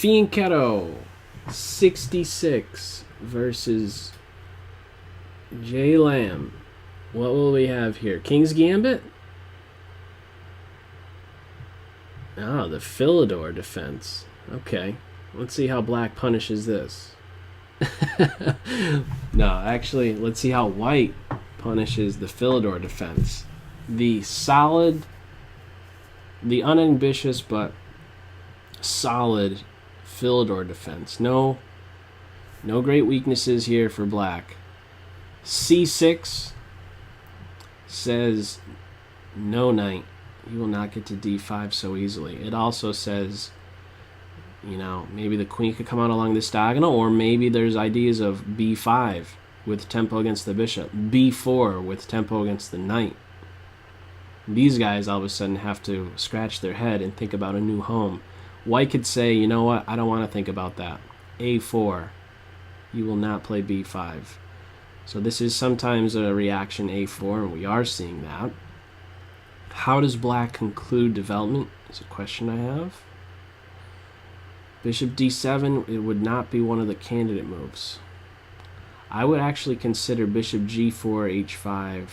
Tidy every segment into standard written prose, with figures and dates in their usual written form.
Fianchetto 66 versus J Lamb. What will we have here? King's Gambit? Ah, the Philidor defense. Okay. Let's see how black punishes this. No, actually, let's see how white punishes the Philidor defense. The solid, the unambitious but solid Philidor defense. No great weaknesses here for black. C6 says no knight. You will not get to d5 so easily. It also says, you know, maybe the queen could come out along this diagonal, or maybe there's ideas of b5 with tempo against the bishop, b4 with tempo against the knight. These guys all of a sudden have to scratch their head and think about a new home. White could say, you know what, I don't want to think about that. a4. You will not play b5. So this is sometimes a reaction a4, and we are seeing that. How does black conclude development is a question I have. Bishop d7, it would not be one of the candidate moves. I would actually consider bishop g4, h5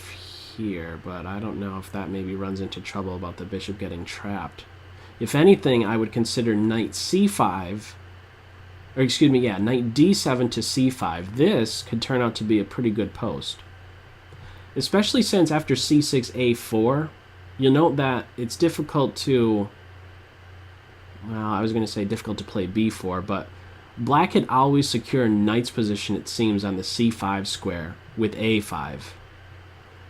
here, but I don't know if that maybe runs into trouble about the bishop getting trapped. If anything, I would consider knight c5, or excuse me, yeah, knight d7 to c5. This could turn out to be a pretty good post. Especially since after c6, a4, you'll note that it's difficult to, well, I was going to say difficult to play b4, but black had always secured knight's position, it seems, on the c5 square with a5.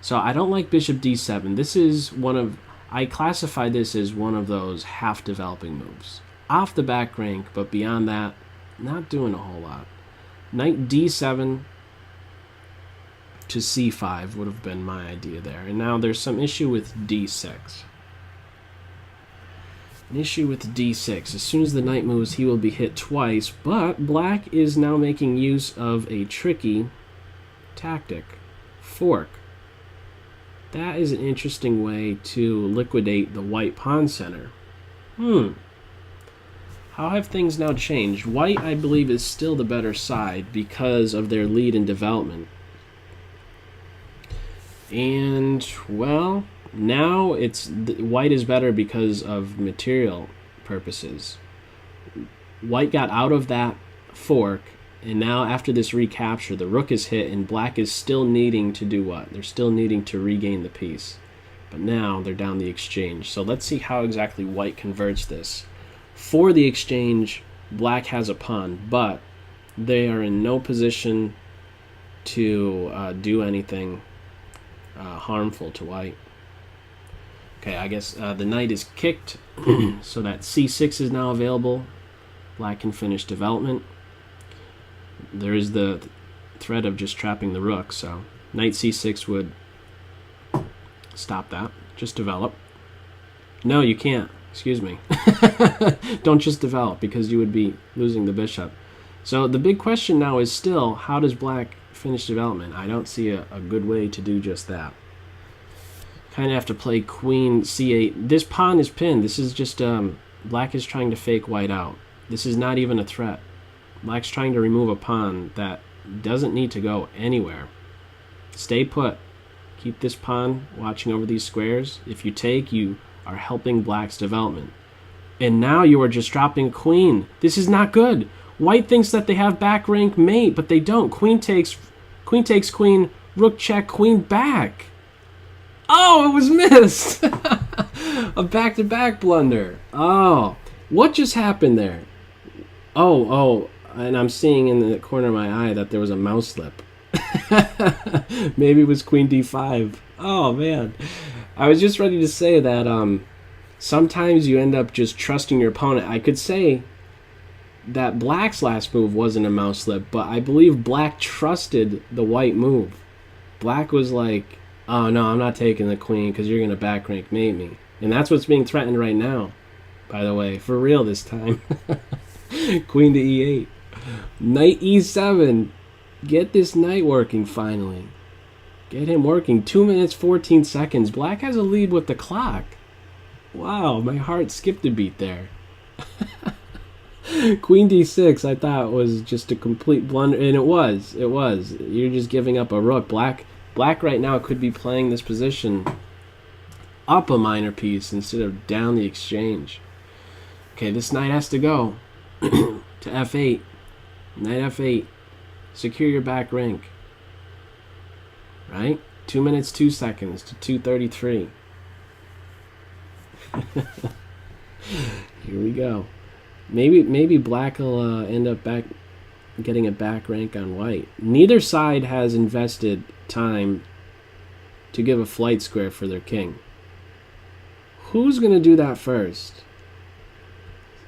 So I don't like bishop d7. This is one of, I classify this as one of those half-developing moves. Off the back rank, but beyond that, not doing a whole lot. Knight d7 to c5 would have been my idea there. And now there's some issue with d6. An issue with d6. As soon as the knight moves, he will be hit twice, but black is now making use of a tricky tactic. Fork. That is an interesting way to liquidate the white pawn center. How have things now changed? White, I believe, is still the better side because of their lead in development. And, well, now white is better because of material purposes. White got out of that fork, and now after this recapture, the rook is hit, and black is still needing to do what? They're still needing to regain the piece. But now they're down the exchange. So let's see how exactly white converts this. For the exchange, black has a pawn, but they are in no position to do anything harmful to white. Okay, I guess the knight is kicked, so that c6 is now available. Black can finish development. There is the threat of just trapping the rook, so knight c6 would stop that. Just develop. No, you can't. Excuse me. Don't just develop, because you would be losing the bishop. So the big question now is still, how does black finish development? I don't see a good way to do just that. Kind of have to play queen c8. This pawn is pinned. This is just, black is trying to fake white out. This is not even a threat. Black's trying to remove a pawn that doesn't need to go anywhere. Stay put. Keep this pawn watching over these squares. If you take, you are helping black's development. And now you are just dropping queen. This is not good. White thinks that they have back rank mate, but they don't. Queen takes queen, rook check, queen back. Oh, it was missed. A back-to-back blunder. Oh, what just happened there? Oh, and I'm seeing in the corner of my eye that there was a mouse slip. Maybe it was queen d5. Oh, man. I was just ready to say that sometimes you end up just trusting your opponent. I could say that black's last move wasn't a mouse slip, but I believe black trusted the white move. Black was like, oh, no, I'm not taking the queen because you're going to back rank mate me. And that's what's being threatened right now, by the way. For real this time. Queen to e8. Knight e7. Get this knight working finally. Get him working. 2 minutes, 14 seconds. Black has a lead with the clock. Wow, my heart skipped a beat there. Queen d6 I thought was just a complete blunder, and it was. You're just giving up a rook. Black right now could be playing this position up a minor piece instead of down the exchange. Okay, this knight has to go to f8. Knight f8. Secure your back rank. Right? 2 minutes 2 seconds to 2:33. Here we go. Maybe black will end up getting a back rank on white. Neither side has invested time to give a flight square for their king. Who's going to do that first?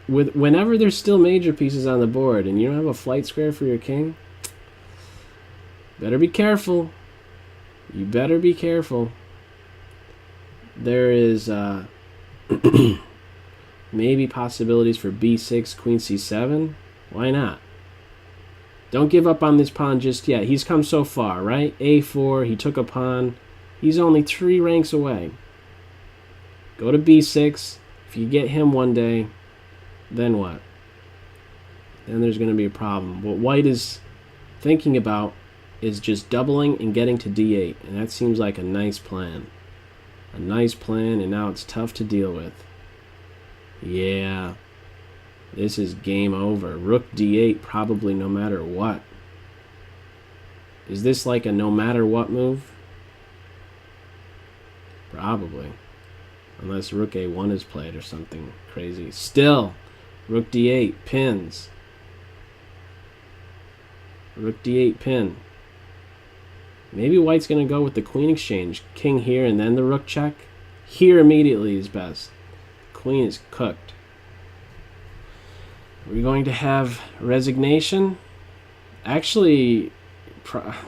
Whenever there's still major pieces on the board and you don't have a flight square for your king, better be careful. You better be careful. There is maybe possibilities for b6, queen c7. Why not? Don't give up on this pawn just yet. He's come so far, right? a4, he took a pawn. He's only 3 ranks away. Go to b6. If you get him one day, then what? Then there's going to be a problem. What white is thinking about is just doubling and getting to d8, and that seems like a nice plan. A nice plan, and now it's tough to deal with. Yeah, this is game over. Rook d8 probably no matter what. Is this like a no matter what move? Probably. Unless rook a1 is played or something crazy. Still, rook d8 pins. Rook d8 pin. Maybe white's going to go with the queen exchange. King here and then the rook check. Here immediately is best. Queen is cooked. Are we going to have resignation? Actually,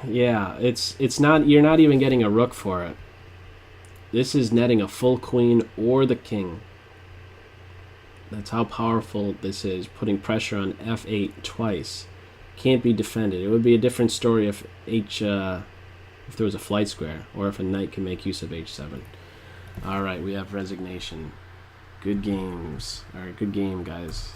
yeah, it's not. You're not even getting a rook for it. This is netting a full queen or the king. That's how powerful this is. Putting pressure on f8 twice. Can't be defended. It would be a different story if if there was a flight square, or if a knight can make use of h7. All right, we have resignation. Good games. All right, good game, guys.